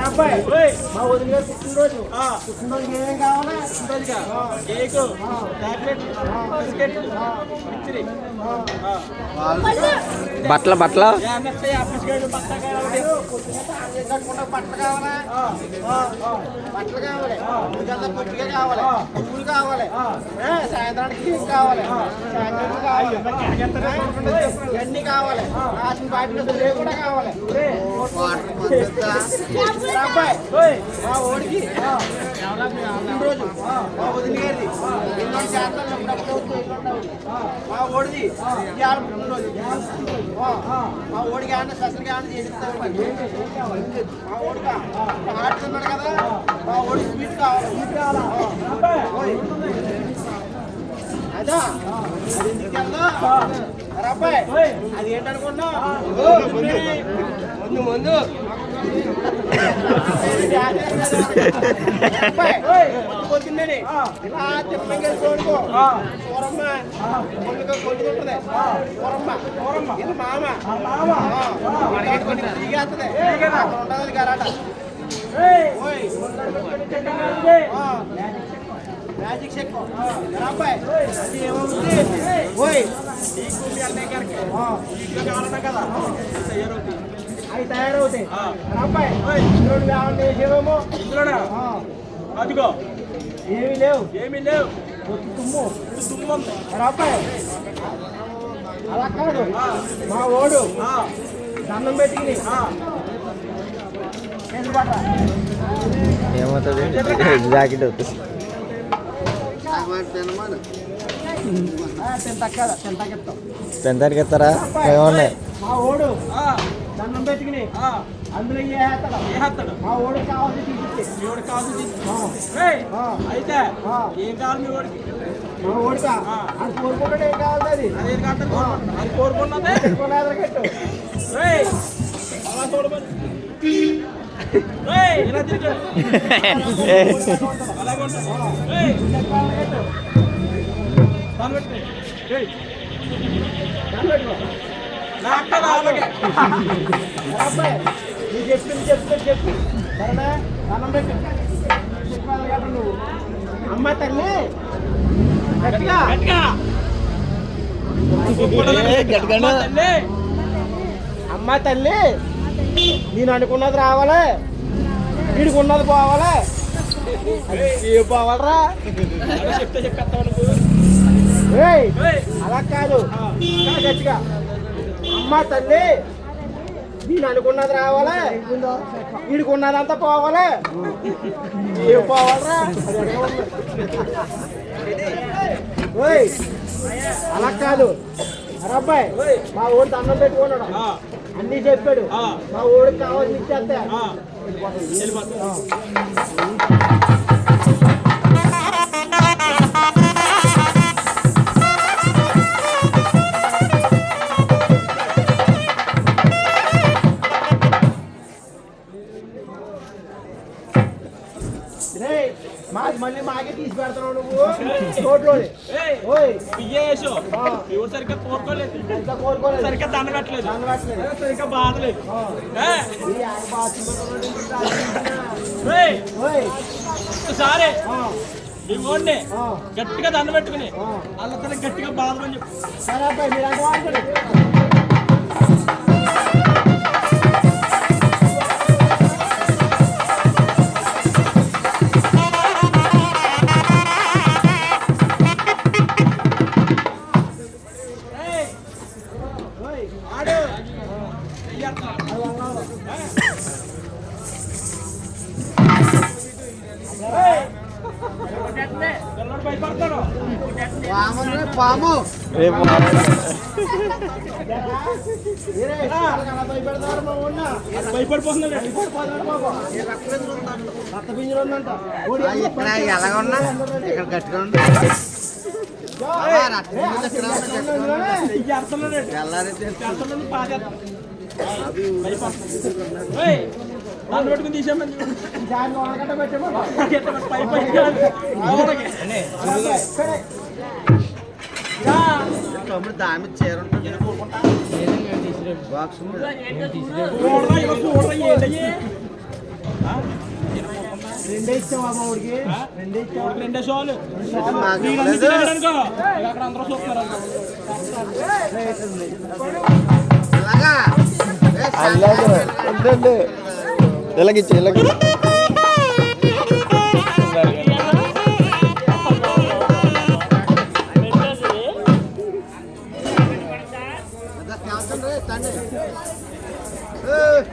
అబ్బాయి మా వదిన గారు పుట్టినరోజు పుట్టినరోజుకి ఏమేం కావాలి? కేక్, చాక్లెట్, బిస్కెట్, మిక్చరీ, బట్టలు బట్టలు బట్టలు కావాలా? బట్టలు కావాలి, పొద్దుగా కావాలి, పువ్వులు కావాలి, సాయంత్రానికి కేక్ కావాలి, చాక్లెట్లు కావాలి, ఇవన్నీ కావాలి, రాసిన బాటిల్ కూడా కావాలి. అబ్బాయి మా ఓడికి రోజు మా వదిన గారిది ఎన్నో చేస్తాను మా ఓడిది ఇవాళ పుట్టినరోజు. మా ఓడికి ఆడిన స్పెషల్గా ఆడిన చేసిస్తాను. మా ఓడికి ఆడుతున్నాడు కదా, మా ఓడికి స్వీట్ కావాలి. అదా అది ఎందుకు వెళ్దా అబ్బాయి? అది ఏంటనుకున్నా ముందు పొద్దున్నే ఇలా తిప్పంగా చూడుకో కూరమ్మ కొద్దిగా కొద్దిగా ఉంటుంది. కూరమ్మ ఇది మామ కొద్దిగా దిగేస్తుంది ఉంటుంది కరాట. మ్యాజిక్ షేక్ అబ్బాయి అది ఏమవుతుంది? కావాలన్నా కదా తయారవుతాయి, అవి తయారవుతాయి. అబ్బాయి వేసేవేమో ఇందులోనా? అదిగో ఏమీ లేవు తుమ్ము అబ్బాయి. అలా కాదు, మా ఓడు దండం పెట్టుకుని ఏమవుతుంది? జాకెట్ అవుతుంది. పెంతానికి ఇస్తారా? ఏమన్నా మా ఓడు దండం పెట్టుకుని అందులో ఏస్తాడు. మా ఓడికి కావాల్సి అయితే ఏం కావాలి మీ ఓడికి? మా ఓడికా అది కోరుకుంటాడు. ఏం కావాలి? అది కోరుకున్నదే అలా చూడమని ఇలా తిరిగి చెప్పి సరేనా? అన్నం పెట్టు నువ్వు. అమ్మ తల్లి గట్టిగా అమ్మ తల్లి నేను అనుకున్నది రావాలి, వీడికి ఉన్నది పోవాలి. ఏ పోవాలరా? అలా కాదు, గట్టిగా అమ్మ తల్లి నేను అనుకున్నది రావాలి, వీడికి ఉన్నదంతా పోవాలి. ఏ పోవాలరా? అలా కాదు అబ్బాయి. మా ఊరికి అన్నం పెట్టుకున్నాడు, అన్నీ చెప్పాడు. మా ఊరికి కావాల్సి ఇచ్చేస్తే మళ్ళీ మాకే తీసి పెడతావు నువ్వు రోడ్లోనే. సరిగ్గా కోరుకోలేదు, సరిగ్గా దండగట్లేదు, సరిగ్గా బాధలేదు. సరే మీ ఓడిని గట్టిగా దండ పెట్టుకుని వాళ్ళ గట్టిగా బాధమని చెప్పు. సరే అబ్బాయి మీరు అంటే పాము ఎలాగన్నా ఇక్కడ గట్టిగా దాన్ని పెట్టుకుని తీసామని దాని చీర బాక్స్ రెండే ఇచ్చావా మా ఊడికి ఆ? వాడికి రెండే షోలు మాకు నీకు అన్ని తిరిగాడు అనుకో ఇక అక్కడ అందరూ చూస్తున్నారు అనుకో. ఇలాగా. అల్లాగా. వద్దండి. ఇలాగిచ్చు ఇలాగ